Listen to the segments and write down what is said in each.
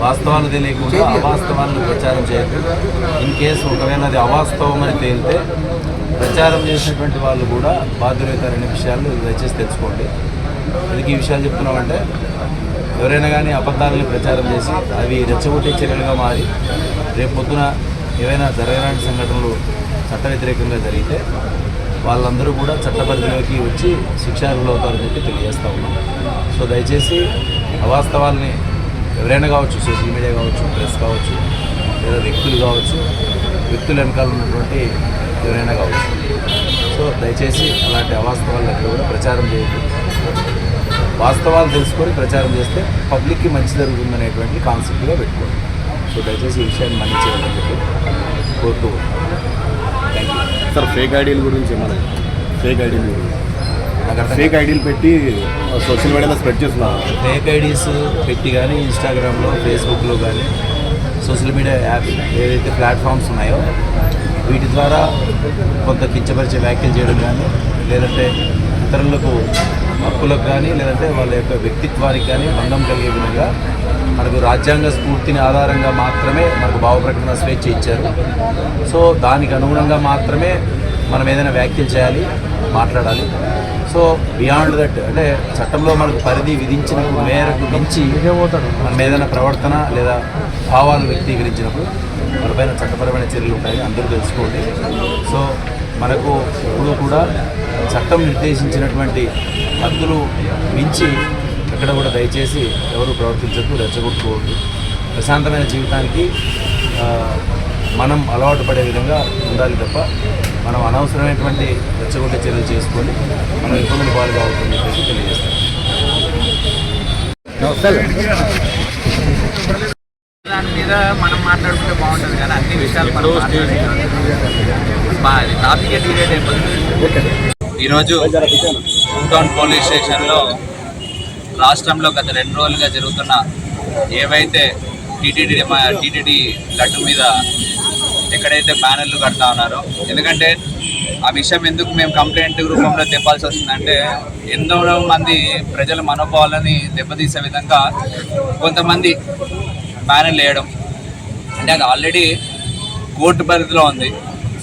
వాస్తవాలు తెలియకుండా అవాస్తవాలను ప్రచారం చేయదు. ఇన్ కేసు ఒకవేళ అది అవాస్తవం అని తేలితే ప్రచారం చేసినటువంటి వాళ్ళు కూడా బాధ్యులవుతారనే విషయాలు దయచేసి తెలుసుకోండి. ఎందుకు ఈ విషయాలు చెప్తున్నామంటే ఎవరైనా కానీ అబద్ధాలని ప్రచారం చేసి అవి రెచ్చగొట్టే చర్యలుగా మారి రేపు పొద్దున ఏవైనా జరగరాని సంఘటనలు చట్ట వ్యతిరేకంగా జరిగితే వాళ్ళందరూ కూడా చట్ట పరిధిలోకి వచ్చి శిక్షార్హులు అవుతారని చెప్పి తెలియజేస్తూ ఉన్నాం. సో దయచేసి అవాస్తవాల్ని ఎవరైనా కావచ్చు, సోషల్ మీడియా కావచ్చు, ప్రెస్ కావచ్చు, లేదా వ్యక్తులు కావచ్చు, వ్యక్తుల వెనకాల ఉన్నటువంటి ఎవరైనా కావచ్చు. సో దయచేసి అలాంటి అవాస్తవాలను ఎక్కడ కూడా ప్రచారం చేయదు. వాస్తవాలు తెలుసుకొని ప్రచారం చేస్తే పబ్లిక్కి మంచి జరుగుతుందనేటువంటి కాన్సెప్ట్గా పెట్టుకోండి. సో దయచేసి ఈ విషయాన్ని మళ్ళీ చేయాలని చెప్పి కోరుతూ థ్యాంక్ యూ సార్. ఫేక్ ఐడీల గురించి ఫేక్ ఐడీలు పెట్టి సోషల్ మీడియాలో స్ప్రెడ్ చేస్తున్నారు. ఫేక్ ఐడీస్ పెట్టి కానీ ఇన్స్టాగ్రామ్లో, ఫేస్బుక్లో కానీ సోషల్ మీడియా యాప్స్ ఏదైతే ప్లాట్ఫామ్స్ ఉన్నాయో వీటి ద్వారా కొంత కించపరిచే వ్యాఖ్యలు చేయడం కానీ, లేదంటే ఇతరులకు హక్కులకు కానీ, లేదంటే వాళ్ళ యొక్క వ్యక్తిత్వానికి కానీ భంగం కలిగే విధంగా మనకు రాజ్యాంగ స్ఫూర్తిని ఆధారంగా మాత్రమే మనకు భావ ప్రకటన స్వేచ్ఛ ఇచ్చారు. సో దానికి అనుగుణంగా మాత్రమే మనం ఏదైనా వ్యాఖ్యలు చేయాలి, మాట్లాడాలి. సో బియాండ్ దట్ అంటే చట్టంలో మనకు పరిధి విధించిన మేరకు మించి మనం ఏదైనా ప్రవర్తన లేదా భావాలు వ్యక్తీకరించినప్పుడు మనపైన చట్టపరమైన చర్యలు ఉంటాయని అందరూ తెలుసుకోండి. సో మనకు ఇప్పుడు కూడా చట్టం నిర్దేశించినటువంటి హద్దులు మించి ఎక్కడ కూడా దయచేసి ఎవరు ప్రవర్తించద్దు, రెచ్చగొట్టుకోవద్దు. ప్రశాంతమైన జీవితానికి మనం అలవాటు పడే విధంగా ఉండాలి తప్ప మనం అనవసరమైనటువంటి రెచ్చగొట్టే చర్యలు చేసుకొని మనం ఇబ్బందులు పాలు కావద్దని చెప్పేసి తెలియజేస్తాం. దాని మీద మనం మాట్లాడుకుంటే బాగుంటుంది కానీ అన్ని విషయాలు మనం టాపిక్ డిబేట్ అయిపోతుంది. ఈరోజు టౌన్ పోలీస్ స్టేషన్లో రాష్ట్రంలో గత 2 రోజులుగా జరుగుతున్న ఏవైతే టీటీడీ లడ్డు మీద ఎక్కడైతే బ్యానర్లు కడతా ఉన్నారో, ఎందుకంటే ఆ విషయం ఎందుకు మేము కంప్లైంట్ రూపంలో తెప్పాల్సి వస్తుందంటే ఎన్నో మంది ప్రజల మనోభావాలని దెబ్బతీసే విధంగా కొంతమంది బ్యానర్లు వేయడం అంటే అది ఆల్రెడీ కోర్టు పరిధిలో ఉంది.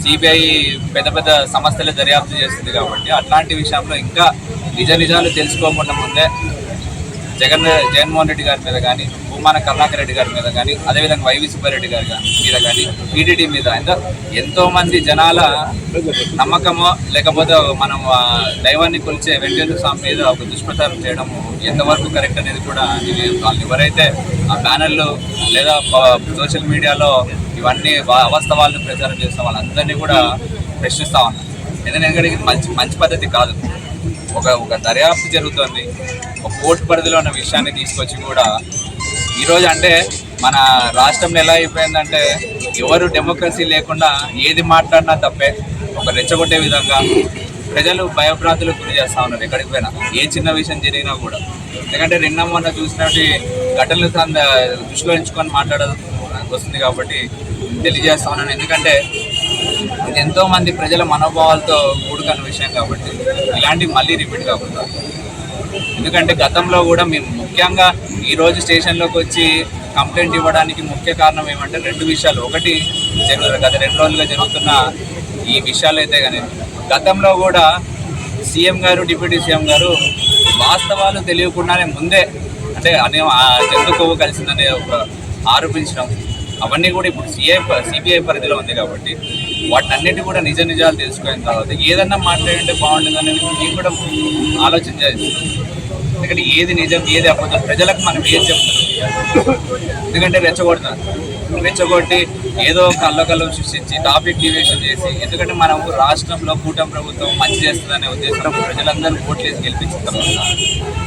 సిబిఐ పెద్ద పెద్ద సంస్థలే దర్యాప్తు చేస్తుంది కాబట్టి అట్లాంటి విషయంలో ఇంకా నిజాలు తెలుసుకోకుండా ముందే జగన్మోహన్ రెడ్డి గారి మీద కానీ, భూమాన కరుణాకర్ రెడ్డి గారి మీద కానీ, అదేవిధంగా వైవి సుబ్బారెడ్డి గారి మీద కానీ, టీటీడీ మీద ఎంతోమంది జనాల నమ్మకమో లేకపోతే మనం దైవాన్ని కొలిచే వెంకటేశ్వర స్వామి మీద ఒక దుష్ప్రచారం చేయడం ఎంతవరకు కరెక్ట్ అనేది కూడా వాళ్ళు ఎవరైతే ఆ బ్యానర్లు లేదా సోషల్ మీడియాలో ఇవన్నీ అవాస్తవాలను ప్రచారం చేస్తాం వాళ్ళందరినీ కూడా ప్రశ్నిస్తూ ఉన్నాం. ఎందుకంటే ఇది మంచి పద్ధతి కాదు. ఒక దర్యాప్తు జరుగుతుంది, ఒక కోర్టు పరిధిలో ఉన్న విషయాన్ని తీసుకొచ్చి కూడా ఈరోజు అంటే మన రాష్ట్రంలో ఎలా అయిపోయిందంటే ఎవరు డెమోక్రసీ లేకుండా ఏది మాట్లాడినా తప్పే, ఒక రెచ్చగొట్టే విధంగా ప్రజలు భయభ్రాంతులకు గురి చేస్తూ ఉన్నారు ఎక్కడికి పోయినా, ఏ చిన్న విషయం జరిగినా కూడా. ఎందుకంటే నిన్న మొన్న చూసినట్టు ఘటనలు దృష్టిలో ఉంచుకొని మాట్లాడాల్సి వస్తుంది కాబట్టి తెలియజేస్తా ఉన్నాను. ఎందుకంటే ఇది ఎంతోమంది ప్రజల మనోభావాలతో కూడుకున్న విషయం కాబట్టి ఇలాంటివి మళ్ళీ రిపీట్ కాకుండా. ఎందుకంటే గతంలో కూడా మేము ముఖ్యంగా ఈరోజు స్టేషన్లోకి వచ్చి కంప్లైంట్ ఇవ్వడానికి ముఖ్య కారణం ఏమంటే 2 విషయాలు. ఒకటి గత 2 రోజులుగా జరుగుతున్న ఈ విషయాలు అయితే కానీ గతంలో కూడా సీఎం గారు, డిప్యూటీ సీఎం గారు వాస్తవాలు తెలియకుండానే ముందే అంటే జంతు కొవ్వు కలిసిందనే ఒక ఆరోపించడం అవన్నీ కూడా ఇప్పుడు సిబిఐ పరిధిలో ఉంది కాబట్టి వాటన్నిటి కూడా నిజాలు తెలుసుకున్న తర్వాత ఏదన్నా మాట్లాడితే బాగుంటుందనేది మేము కూడా ఆలోచన చేస్తాం. ఎందుకంటే ఏది నిజం ఏది అబద్ధం ప్రజలకు మనం ఏది చెప్తున్నాం. ఎందుకంటే రెచ్చగొట్టి ఏదో కళ్ళకల్లం సృష్టించి టాపిక్ డివేషన్ చేసి, ఎందుకంటే మనం రాష్ట్రంలో కూటమి ప్రభుత్వం మంచి చేస్తుందనే ఉద్దేశంతో ప్రజలందరూ ఓట్లేసి గెలిపించుతాం.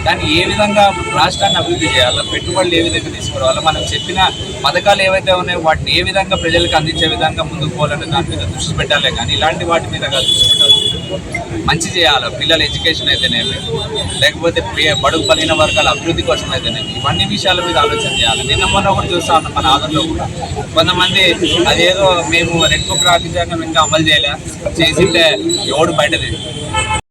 కానీ ఏ విధంగా రాష్ట్రాన్ని అభివృద్ధి చేయాలో, పెట్టుబడులు ఏ విధంగా తీసుకోవాలో, మనం చెప్పిన పథకాలు ఏవైతే ఉన్నాయో వాటిని ఏ విధంగా ప్రజలకు అందించే విధంగా ముందుకు పోవాలనే దాని మీద దృష్టి పెట్టాలి. కానీ ఇలాంటి వాటి మీద దృష్టి పెట్టాలి. మంచి చేయాలి, పిల్లల ఎడ్యుకేషన్ అయితేనేమి, లేకపోతే బడుగు బలహీన వర్గాల అభివృద్ధి కోసం అయితేనేమి, ఇవన్నీ విషయాల మీద ఆలోచన చేయాలి. నిన్న మొన్న ఒకటి చూస్తా ఉన్నాం మన ఆంధ్రలో కూడా కొంతమంది అదేదో మేము రెడ్ బుక్ రాజ్యాంగం ఇంకా అమలు చేసింటే ఎవడు బయటది